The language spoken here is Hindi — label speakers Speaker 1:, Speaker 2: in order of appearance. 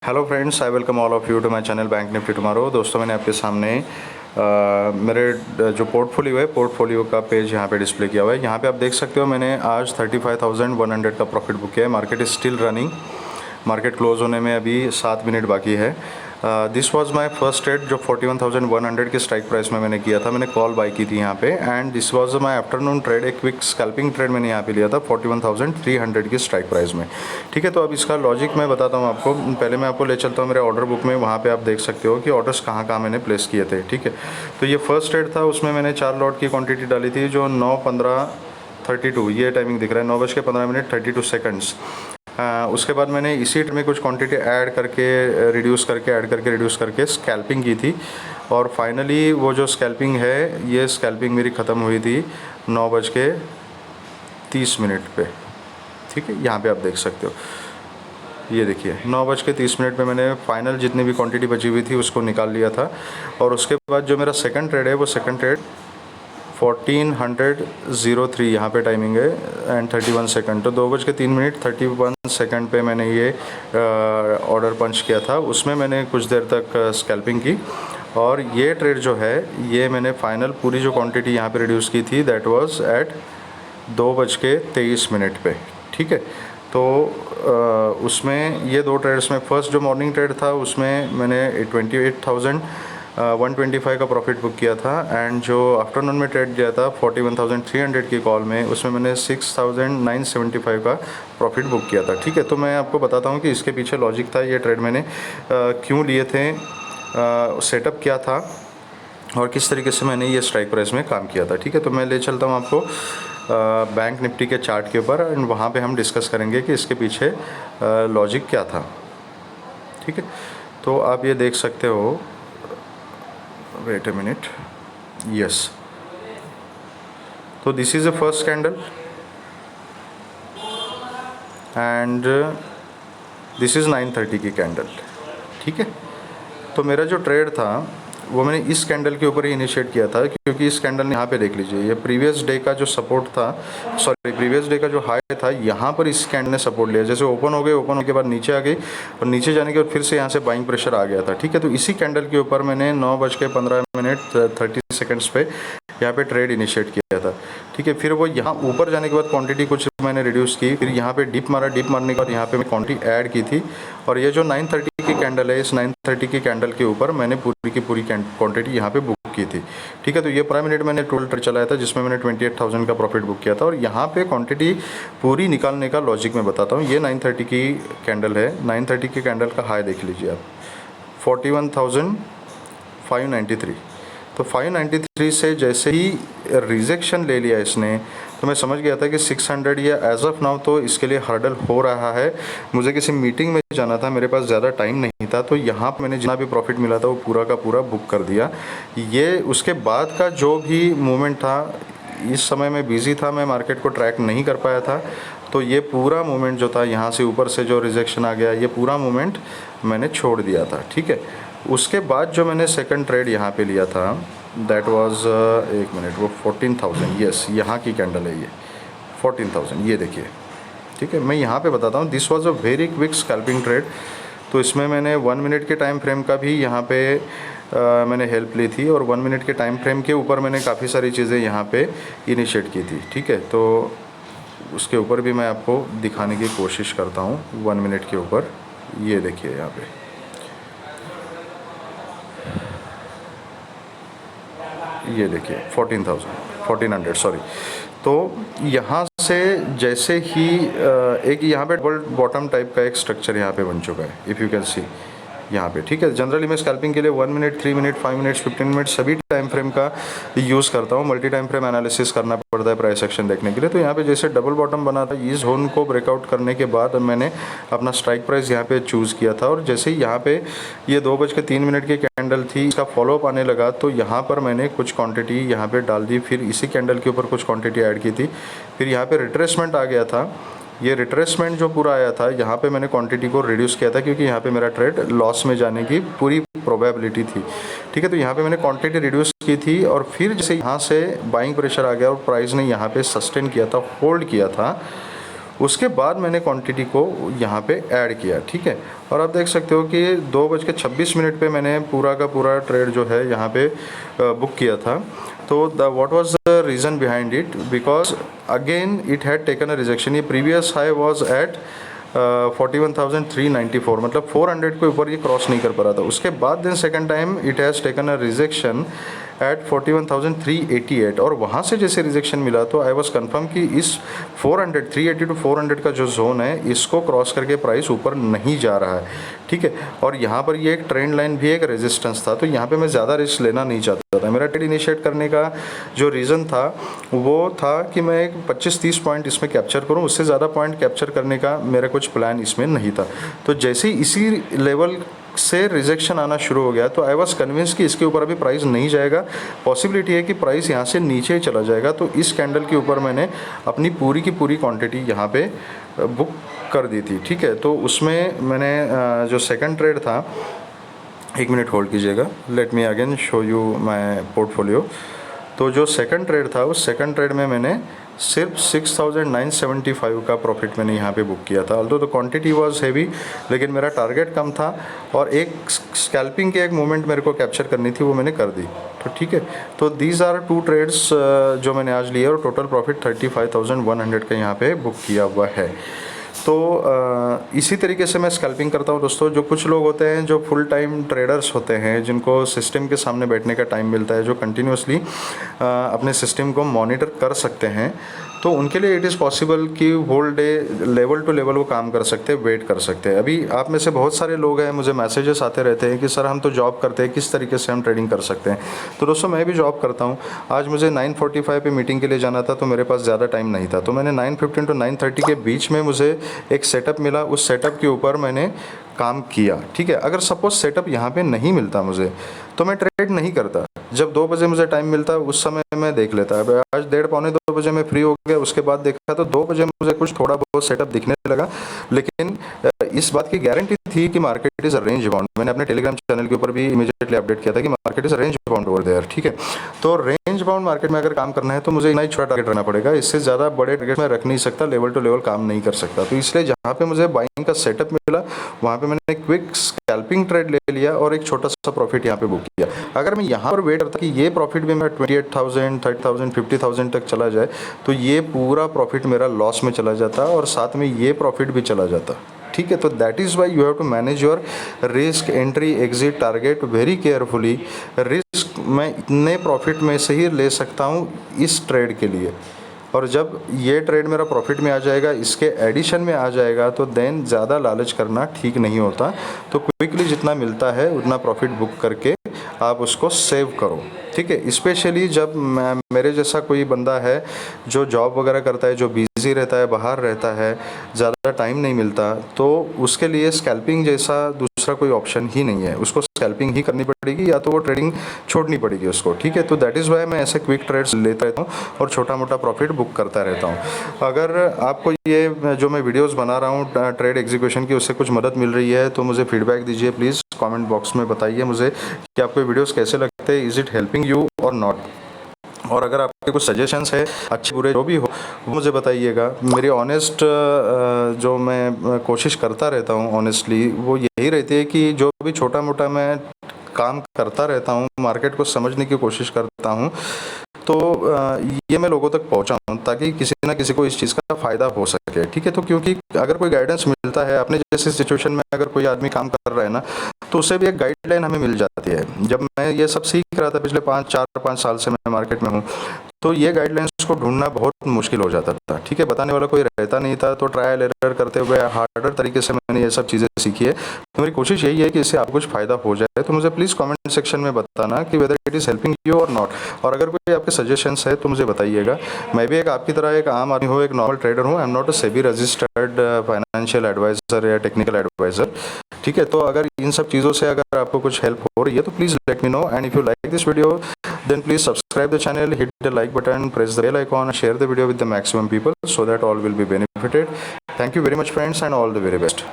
Speaker 1: Hello friends, I welcome all of you to my channel Bank Nifty tomorrow. दोस्तों, मैंने आपके सामने मेरे जो पोर्टफोलियो है, पोर्टफोलियो का पेज यहाँ पे डिस्प्ले किया हुआ है। यहाँ पे आप देख सकते हो मैंने आज 35,100 का प्रॉफिट बुक किया है। Market is still running. Market close होने में अभी 7 मिनट बाकी है। This was my first trade जो 41,100 के स्ट्राइक प्राइस में मैंने किया था। मैंने कॉल बाई की थी यहाँ पे, and this was my afternoon trade. एक क्विक स्कैल्पिंग ट्रेड मैंने यहाँ पे लिया था 41,300 की स्ट्राइक प्राइस में। ठीक है, तो अब इसका लॉजिक मैं बताता हूँ आपको। पहले मैं आपको ले चलता हूँ मेरे ऑर्डर बुक में। वहाँ पे आप देख सकते हो कि ऑर्डर्स कहाँ कहाँ मैंने प्लेस किए थे। ठीक है, तो ये फर्स्ट ट्रेड था, उसमें मैंने 4 लॉट की क्वान्टिटी डाली थी जो 9:15:32 ये टाइमिंग दिख रहा है, 9:15 32 उसके बाद मैंने इसी में कुछ क्वांटिटी ऐड करके रिड्यूस करके स्कैल्पिंग की थी, और फाइनली वो जो स्कैल्पिंग है, ये स्कैल्पिंग मेरी ख़त्म हुई थी 9:30 पे। ठीक है, यहाँ पे आप देख सकते हो, ये देखिए 9:30 पे मैंने फाइनल जितनी भी क्वांटिटी बची हुई थी उसको निकाल लिया था। और उसके बाद जो मेरा सेकंड ट्रेड है, वो सेकंड ट्रेड 14:03 यहाँ पे टाइमिंग है एंड 31 सेकंड, तो 2:03 31 पे मैंने ये ऑर्डर पंच किया था। उसमें मैंने कुछ देर तक स्कैल्पिंग की, और ये ट्रेड जो है, ये मैंने फाइनल पूरी जो क्वांटिटी यहाँ पे रिड्यूस की थी, दैट वाज एट 2:23 पे। ठीक है, तो उसमें ये दो ट्रेड्स में, फर्स्ट जो मॉर्निंग ट्रेड था उसमें मैंने 28,125 का प्रॉफिट बुक किया था, एंड जो आफ्टरनून में ट्रेड किया था 41,300 की कॉल में, उसमें मैंने 6,975 का प्रॉफिट बुक किया था। ठीक है, तो मैं आपको बताता हूँ कि इसके पीछे लॉजिक था, ये ट्रेड मैंने क्यों लिए थे, सेटअप क्या था, और किस तरीके से मैंने ये स्ट्राइक प्राइस में काम किया था। ठीक है, तो मैं ले चलता हूँ आपको बैंक निफ्टी के चार्ट के ऊपर, एंड वहाँ पे हम डिस्कस करेंगे कि इसके पीछे लॉजिक क्या था। ठीक है, तो आप ये देख सकते हो, वेट अ मिनट, यस, तो this is a first candle and this is 9:30 की कैंडल। ठीक है, तो मेरा जो ट्रेड था वो मैंने इस कैंडल के ऊपर ही इनिशिएट किया था, क्योंकि इस कैंडल ने, यहाँ पे देख लीजिए, ये प्रीवियस डे का जो सपोर्ट था, सॉरी प्रीवियस डे का जो हाई था, यहाँ पर इस कैंडल ने सपोर्ट लिया। जैसे ओपन हो गए, ओपन होने के बाद नीचे आ गई, और नीचे जाने के बाद फिर से यहाँ से बाइंग प्रेशर आ गया था। ठीक है, तो इसी कैंडल के ऊपर मैंने 9:15 30 पे यहाँ पे ट्रेड इनिशिएट किया था। ठीक है, फिर वो यहाँ ऊपर जाने के बाद क्वांटिटी कुछ मैंने रिड्यूस की, फिर यहाँ पे डिप मारा, डिप मारने के बाद यहाँ पे मैं क्वांटिटी ऐड की थी, और ये जो 9:30 की कैंडल है, इस 9:30 की कैंडल के ऊपर मैंने पूरी की पूरी क्वांटिटी यहाँ पे बुक की थी। ठीक है, तो ये 15 मिनट मैंने टोटल ट्रेड चलाया था, जिसमें मैंने 28,000 का प्रॉफिट बुक किया था, और यहाँ पे क्वांटिटी पूरी निकालने का लॉजिक मैं बताता हूँ। ये 9:30 की कैंडल है, 9:30 की कैंडल का हाई देख लीजिए आप, 41,593। तो 593 से जैसे ही रिजेक्शन ले लिया इसने, तो मैं समझ गया था कि 600 या एज ऑफ नाउ तो इसके लिए हर्डल हो रहा है। मुझे किसी मीटिंग में जाना था, मेरे पास ज़्यादा टाइम नहीं था, तो यहाँ पर मैंने जितना भी प्रॉफिट मिला था वो पूरा का पूरा बुक कर दिया। ये उसके बाद का जो भी मूवमेंट था, इस समय मैं बिज़ी था, मैं मार्केट को ट्रैक नहीं कर पाया था, तो ये पूरा मूवमेंट जो था, यहाँ से ऊपर से जो रिजेक्शन आ गया, ये पूरा मूवमेंट मैंने छोड़ दिया था। ठीक है, उसके बाद जो मैंने सेकंड ट्रेड यहाँ पे लिया था, दैट वाज, एक मिनट, वो 14,000, यस, यहाँ की कैंडल है ये 14,000, ये देखिए। ठीक है, मैं यहाँ पे बताता हूँ, this was a very quick scalping trade. तो इसमें मैंने 1 मिनट के टाइम फ्रेम का भी यहाँ पे मैंने हेल्प ली थी, और 1 मिनट के टाइम फ्रेम के ऊपर मैंने काफ़ी सारी चीज़ें यहाँ पे इनिशिएट की थी। ठीक है, तो उसके ऊपर भी मैं आपको दिखाने की कोशिश करता हूँ 1 मिनट के ऊपर। ये देखिए यहाँ पे, ये देखिए 1400 सॉरी। तो यहाँ से जैसे ही एक यहाँ पे डबल बॉटम टाइप का एक स्ट्रक्चर यहाँ पे बन चुका है, इफ़ यू कैन सी यहाँ पे। ठीक है, जनरली मैं स्कैल्पिंग के लिए 1 मिनट, 3 मिनट, 5 मिनट्स, 15 मिनट सभी टाइम फ्रेम का यूज़ करता हूँ। मल्टी टाइम फ्रेम एनालिसिस करना पड़ता है प्राइस एक्शन देखने के लिए। तो यहाँ पे जैसे डबल बॉटम बना था, इस जोन को ब्रेकआउट करने के बाद मैंने अपना स्ट्राइक प्राइस यहाँ पे चूज़ किया था, और जैसे ही यहाँ पे ये 2:03 की कैंडल थी, इसका फॉलोअप आने लगा, तो यहाँ पर मैंने कुछ क्वान्टिटी यहाँ पर डाल दी, फिर इसी कैंडल के ऊपर कुछ क्वान्टिटी ऐड की थी, फिर यहाँ पर रिट्रेसमेंट आ गया था। ये रिट्रेसमेंट जो पूरा आया था, यहाँ पे मैंने क्वांटिटी को रिड्यूस किया था, क्योंकि यहाँ पे मेरा ट्रेड लॉस में जाने की पूरी प्रोबेबिलिटी थी। ठीक है, तो यहाँ पे मैंने क्वांटिटी रिड्यूस की थी, और फिर जैसे यहाँ से बाइंग प्रेशर आ गया और प्राइस ने यहाँ पे सस्टेन किया था, होल्ड किया था, उसके बाद मैंने क्वांटिटी को यहाँ पे ऐड किया, ठीक है। और आप देख सकते हो कि 2:26 पे मैंने पूरा का पूरा ट्रेड जो है यहाँ पे बुक किया था। तो what was the reason behind it, because again it had taken a rejection. ये प्रीवियस हाई वाज एट 41,394, मतलब 400 के ऊपर ये क्रॉस नहीं कर पा रहा था। उसके बाद then second time it has taken a rejection at 41,388, और वहाँ से जैसे रिजेक्शन मिला तो आई वाज कंफर्म कि इस 380 टू 400 का जो जोन है इसको क्रॉस करके प्राइस ऊपर नहीं जा रहा है, ठीक है। और यहाँ पर ये एक ट्रेंड लाइन भी एक रेजिस्टेंस था, तो यहाँ पे मैं ज़्यादा रिस्क लेना नहीं चाहता था। मेरा ट्रेड इनिशिएट करने का जो रीज़न था वो था कि मैं एक 25-30 पॉइंट इसमें कैप्चर करूँ, उससे ज़्यादा पॉइंट कैप्चर करने का मेरा कुछ प्लान इसमें नहीं था। तो जैसे ही इसी लेवल से रिजेक्शन आना शुरू हो गया तो आई वॉज कन्विंस कि इसके ऊपर अभी प्राइस नहीं जाएगा, पॉसिबिलिटी है कि प्राइस यहाँ से नीचे चला जाएगा। तो इस कैंडल के ऊपर मैंने अपनी पूरी की पूरी क्वांटिटी यहाँ पे बुक कर दी थी, ठीक है। तो उसमें मैंने जो सेकंड ट्रेड था, 1 मिनट होल्ड कीजिएगा, let me again show you my portfolio. तो जो सेकंड ट्रेड था उस सेकंड ट्रेड में मैंने सिर्फ 6,975 का प्रॉफिट मैंने यहाँ पे बुक किया था। Although the quantity was heavy, लेकिन मेरा टारगेट कम था और एक स्कैल्पिंग के एक मोमेंट मेरे को कैप्चर करनी थी, वो मैंने कर दी। तो ठीक है, तो दीज आर 2 ट्रेड्स जो मैंने आज लिए और टोटल प्रॉफिट 35,100 का यहाँ पे बुक किया हुआ है। तो इसी तरीके से मैं स्कैल्पिंग करता हूँ दोस्तों। जो कुछ लोग होते हैं जो फुल टाइम ट्रेडर्स होते हैं, जिनको सिस्टम के सामने बैठने का टाइम मिलता है, जो कंटिन्यूसली अपने सिस्टम को मॉनिटर कर सकते हैं, तो उनके लिए इट इज़ पॉसिबल कि whole day level to level वो काम कर सकते हैं, वेट कर सकते हैं। अभी आप में से बहुत सारे लोग हैं, मुझे मैसेजेस आते रहते हैं कि सर हम तो जॉब करते हैं, किस तरीके से हम ट्रेडिंग कर सकते हैं। तो दोस्तों मैं भी जॉब करता हूँ। आज मुझे 9:45 पे मीटिंग के लिए जाना था, तो मेरे पास ज़्यादा टाइम नहीं था, तो मैंने 9:15 टू 9:30 के बीच में मुझे एक सेटअप मिला, उस सेटअप के ऊपर मैंने काम किया, ठीक है। अगर सपोज सेटअप यहाँ पे नहीं मिलता मुझे, तो मैं ट्रेड नहीं करता। जब 2 बजे मुझे टाइम मिलता है उस समय मैं देख लेता। अब आज 1:30 पौने 2 बजे मैं फ्री हो गया, उसके बाद देखा तो 2 बजे मुझे कुछ थोड़ा बहुत सेटअप दिखने लगा, लेकिन इस बात की गारंटी थी कि मार्केट इज रेंज बाउंड। मैंने अपने टेलीग्राम चैनल के ऊपर भी इमीडिएटली अपडेट किया था कि market is range bound over there, ठीक है। तो रेंज बाउंड मार्केट में अगर काम करना है तो मुझे इतना ही छोटा टारगेट रखना पड़ेगा, इससे ज़्यादा बड़े टारगेट में रख नहीं सकता, लेवल टू लेवल काम नहीं कर सकता। तो इसलिए जहाँ पे मुझे बाइंग का सेटअप मिला वहाँ पे मैंने क्विक स्कैल्पिंग ट्रेड ले लिया और एक छोटा सा प्रॉफिट यहाँ पे बुक किया। अगर मैं यहाँ पर वेट करता कि ये प्रॉफिट भी मेरा 28,000, 30,000, 50,000 तक चला जाए, तो ये पूरा प्रॉफिट मेरा लॉस में चला जाता और साथ में ये प्रॉफिट भी चला जाता, ठीक है। तो that is why you have to manage your risk, entry, exit, target very carefully. Risk मैं इतने प्रॉफिट में से ही ले सकता हूँ इस ट्रेड के लिए, और जब ये ट्रेड मेरा प्रॉफिट में आ जाएगा, इसके एडिशन में आ जाएगा, तो देन ज़्यादा लालच करना ठीक नहीं होता। तो क्विकली जितना मिलता है उतना प्रॉफिट बुक करके आप उसको सेव करो, ठीक है। स्पेशली जब मेरे जैसा कोई बंदा है जो जॉब वगैरह करता है, जो बिज़ी रहता है, बाहर रहता है, ज़्यादा टाइम नहीं मिलता, तो उसके लिए स्कैल्पिंग जैसा दूसरा कोई ऑप्शन ही नहीं है। उसको स्कैल्पिंग ही करनी पड़ेगी या तो वो ट्रेडिंग छोड़नी पड़ेगी उसको, ठीक है। तो दैट इज़ वाई मैं ऐसे क्विक ट्रेड्स लेता रहता हूँ और छोटा मोटा प्रॉफिट बुक करता रहता हूँ। अगर आपको ये जो मैं वीडियोज़ बना रहा हूँ ट्रेड एग्जीक्यूशन की, उससे कुछ मदद मिल रही है तो मुझे फीडबैक दीजिए प्लीज़, कमेंट बॉक्स में बताइए मुझे कि आपको वीडियोस कैसे लगते हैं, इज़ इट हेल्पिंग यू और नॉट। और अगर आपके कुछ सजेशंस है, अच्छे बुरे जो भी हो, वो मुझे बताइएगा। मेरी ऑनेस्ट जो मैं कोशिश करता रहता हूँ ऑनेस्टली, वो यही रहती है कि जो भी छोटा मोटा मैं काम करता रहता हूँ, मार्केट को समझने की कोशिश करता हूँ, तो ये मैं लोगों तक पहुँचाऊँ ताकि किसी ना किसी को इस चीज़ का फ़ायदा हो सके, ठीक है। तो क्योंकि अगर कोई गाइडेंस मिलता है, अपने जैसी सिचुएशन में अगर कोई आदमी काम कर रहा है ना, तो उससे भी एक गाइडलाइन हमें मिल जाती है। जब मैं ये सब सीख रहा था पिछले 4-5 साल से मैं मार्केट में हूँ, तो ये गाइडलाइंस को ढूंढना बहुत मुश्किल हो जाता था, ठीक है। बताने वाला कोई रहता नहीं था, तो ट्रायल एरर करते हुए हार्डर तरीके से मैंने ये सब चीज़ें सीखी है। तो मेरी कोशिश यही है कि इससे आपको कुछ फ़ायदा हो जाए। तो मुझे प्लीज़ कमेंट सेक्शन में बताना कि whether it is helping you और नॉट। और अगर कोई आपके सजेशंस है तो मुझे बताइएगा। मैं भी एक आपकी तरह एक आम आदमी हूँ, एक नॉर्मल ट्रेडर हूँ। I am not a SEBI registered financial adviser या टेक्निकल एडवाइज़र, ठीक है। तो अगर इन सब चीज़ों से अगर आपको कुछ हेल्प हो रही है तो please let me know, and if you like this video then please subscribe the channel, hit the like button, press the bell icon, and share the video with the maximum people so that all will be benefited. Thank you very much friends, and all the very best.